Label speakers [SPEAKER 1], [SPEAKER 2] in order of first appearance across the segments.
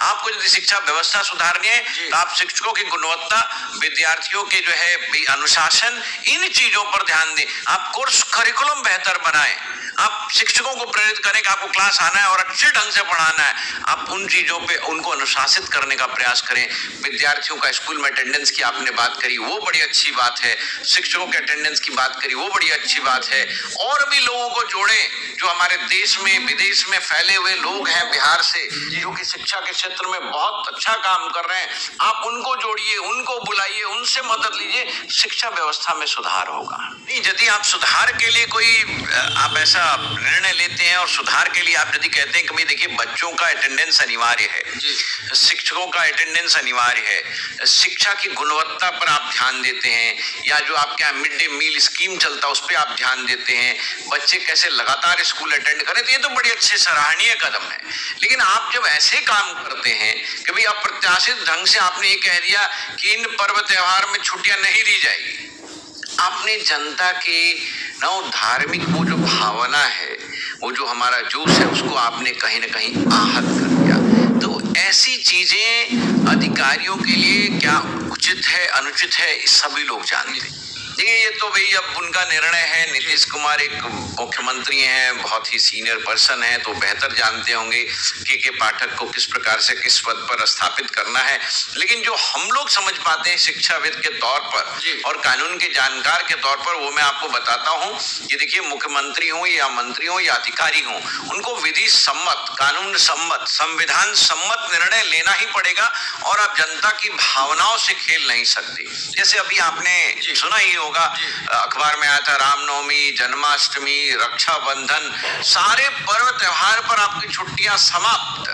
[SPEAKER 1] आपको यदि शिक्षा व्यवस्था सुधारनी है तो आप शिक्षकों की गुणवत्ता, विद्यार्थियों के जो है अनुशासन, इन चीजों पर ध्यान दें। आप कोर्स करिकुलम बेहतर बनाएं, आप शिक्षकों को प्रेरित करें कि आपको क्लास आना है और अच्छे ढंग से पढ़ाना है। आप उन चीजों पे उनको अनुशासित करने का प्रयास करें। विद्यार्थियों का स्कूल में अटेंडेंस की आपने बात करी, वो बड़ी अच्छी बात है। शिक्षकों के अटेंडेंस की बात करी, वो बड़ी अच्छी बात है। और भी लोगों को जोड़ें जो हमारे देश में विदेश में फैले हुए लोग हैं बिहार से, जो कि शिक्षा के क्षेत्र में बहुत अच्छा काम कर रहे हैं। आप उनको जोड़िए, उनको बुलाइए, उनसे मदद लीजिए, शिक्षा व्यवस्था में सुधार होगा। नहीं, यदि आप सुधार के लिए कोई आप ऐसा निर्णय लेते हैं और सुधार के लिए आप यदि कहते हैं कि भाई देखिए बच्चों का अटेंडेंस अनिवार्य है, शिक्षकों का अटेंडेंस अनिवार्य है, शिक्षा की गुणवत्ता पर आप ध्यान देते हैं, या जो आपके यहाँ मिड डे मील स्कीम चलता है उस पर आप ध्यान देते हैं, बच्चे कैसे लगातार स्कूल अटेंड करें, तो ये तो बड़ी अच्छे सराहनीय कदम है। लेकिन आप जब ऐसे काम करते हैं कि भाई अप्रत्याशित ढंग से आपने ये कह दिया कि इन पर्व त्योहार में छुट्टियां नहीं दी जाएगी, आपने जनता के धार्मिक वो जो भावना है, वो जो हमारा जोश है, उसको आपने कहीं ना कहीं आहत कर दिया। तो ऐसी चीजें अधिकारियों के लिए क्या उचित है अनुचित है, सभी लोग जानते हैं। देखिए ये तो भाई अब उनका निर्णय है। नीतीश कुमार एक मुख्यमंत्री हैं, बहुत ही सीनियर पर्सन है, तो बेहतर जानते होंगे के पाठक को किस प्रकार से किस पद पर स्थापित करना है। लेकिन जो हम लोग समझ पाते हैं शिक्षाविद के तौर पर और कानून के जानकार के तौर पर, वो मैं आपको बताता हूं कि देखिए मुख्यमंत्री हो या मंत्री हो या अधिकारी हो, उनको विधि सम्मत, कानून सम्मत, संविधान सम्मत निर्णय लेना ही पड़ेगा और आप जनता की भावनाओं से खेल नहीं सकते। जैसे अभी आपने सुना ही होगा, अखबार में आया था, रामनवमी, जन्माष्टमी, रक्षाबंधन, सारे पर्व त्योहार पर आपकी छुट्टियां समाप्त।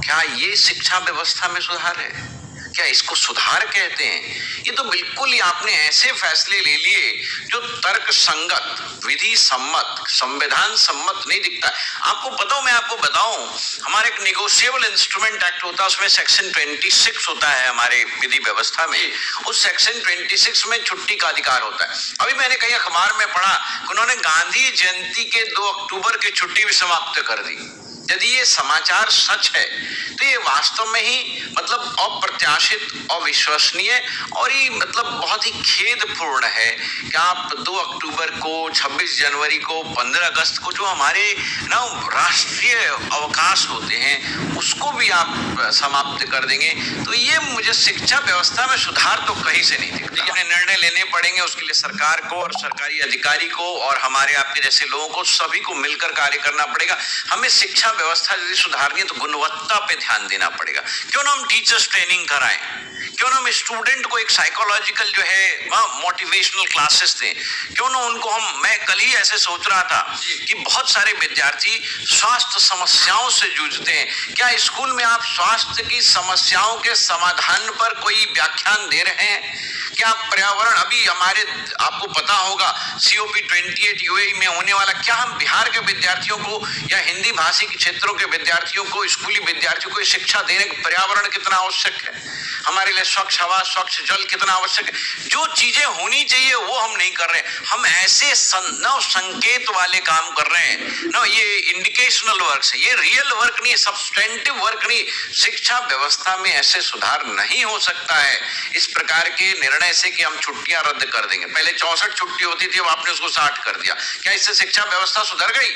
[SPEAKER 1] क्या ये शिक्षा व्यवस्था में सुधार है? क्या इसको सुधार कहते हैं? ये तो बिल्कुल ही आपने ऐसे फैसले ले लिए जो तर्क संगत, विधि सम्मत, संविधान सम्मत नहीं दिखता। आपको पता हो, मैं आपको बताऊं, हमारे एक निगोशिएबल इंस्ट्रूमेंट एक्ट होता है, उसमें सेक्शन 26 होता है हमारे विधि व्यवस्था में। उस सेक्शन 26 में छुट्टी का अधिकार होता है। अभी मैंने कहीं अखबार में पढ़ा कि उन्होंने गांधी जयंती के 2 अक्टूबर की छुट्टी भी समाप्त कर दी। यदि ये समाचार सच है तो ये वास्तव में ही मतलब अप्रत्याशित, अविश्वसनीय और ये मतलब बहुत ही खेदपूर्ण है कि आप 2 अक्टूबर को, 26 जनवरी को, 15 अगस्त को, जो हमारे राष्ट्रीय अवकाश होते हैं, उसको भी आप समाप्त कर देंगे। तो ये मुझे शिक्षा व्यवस्था में सुधार तो कहीं से नहीं दिखता। अपने निर्णय लेने पड़ेंगे, उसके लिए सरकार को और सरकारी अधिकारी को और हमारे आपके जैसे लोगों को, सभी को मिलकर कार्य करना पड़ेगा। हमें शिक्षा व्यवस्था यदि सुधारनी है तो गुणवत्ता पे ध्यान देना पड़ेगा। क्यों ना हम टीचर्स ट्रेनिंग कराएं, क्यों ना हम स्टूडेंट को एक साइकोलॉजिकल जो है मोटिवेशनल क्लासेस दें, क्यों ना उनको मैं कल ही ऐसे सोच रहा था कि बहुत सारे विद्यार्थी स्वास्थ्य समस्याओं से जूझते हैं। क्या स्कूल में आप स्वास्थ्य की समस्याओं के समाधान पर कोई व्याख्यान दे रहे हैं? क्या पर्यावरण, अभी हमारे आपको पता होगा COP 28 UAE में होने वाला, क्या हम बिहार के विद्यार्थियों को या हिंदी भाषी के क्षेत्रों के विद्यार्थियों को, स्कूली विद्यार्थियों को शिक्षा देने का पर्यावरण कितना आवश्यक है, हमारे लिए स्वच्छ हवा, स्वच्छ जल कितना आवश्यक है? जो चीजें होनी चाहिए वो हम नहीं कर रहे। हम ऐसे संकेत वाले काम कर रहे हैं ये इंडिकेशनल वर्क है, ये रियल वर्क नहीं, सब्सटेंटिव वर्क नहीं। शिक्षा व्यवस्था में ऐसे सुधार नहीं हो सकता है इस प्रकार के निर्णय से कि हम छुट्टियां रद्द कर देंगे। पहले 64 छुट्टी होती थी, अब आपने उसको 60 कर दिया। क्या इससे शिक्षा व्यवस्था सुधर गई?